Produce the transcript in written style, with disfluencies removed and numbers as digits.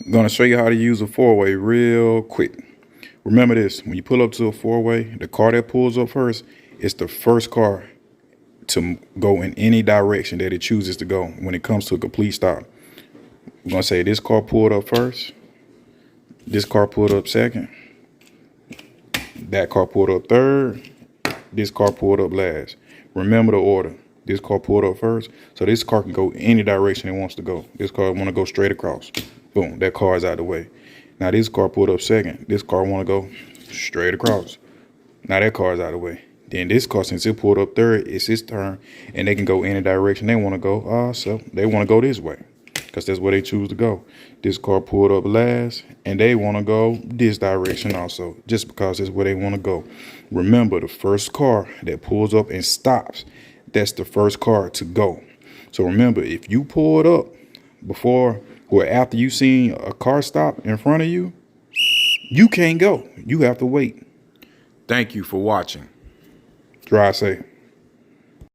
Gonna show you how to use a four-way real quick. Remember this, when you pull up to a four-way, the car that pulls up first is the first car to go in any direction that it chooses to go when it comes to a complete stop. I'm gonna say this car pulled up first, this car pulled up second, that car pulled up third, this car pulled up last. Remember the order. This car pulled up first, so this car can go any direction it wants to go. This car want to go straight across. Boom, that car is out of the way. Now this car pulled up second. This car want to go straight across. Now that car is out of the way. Then this car, since it pulled up third, it's its turn, and they can go any direction they want to go. So they want to go this way, because that's where they choose to go. This car pulled up last, and they want to go this direction also, just because it's where they want to go. Remember, the first car that pulls up and stops, that's the first car to go. So remember, if you pulled up before or after you seen a car stop in front of you, you can't go. You have to wait. Thank you for watching. Drive safe.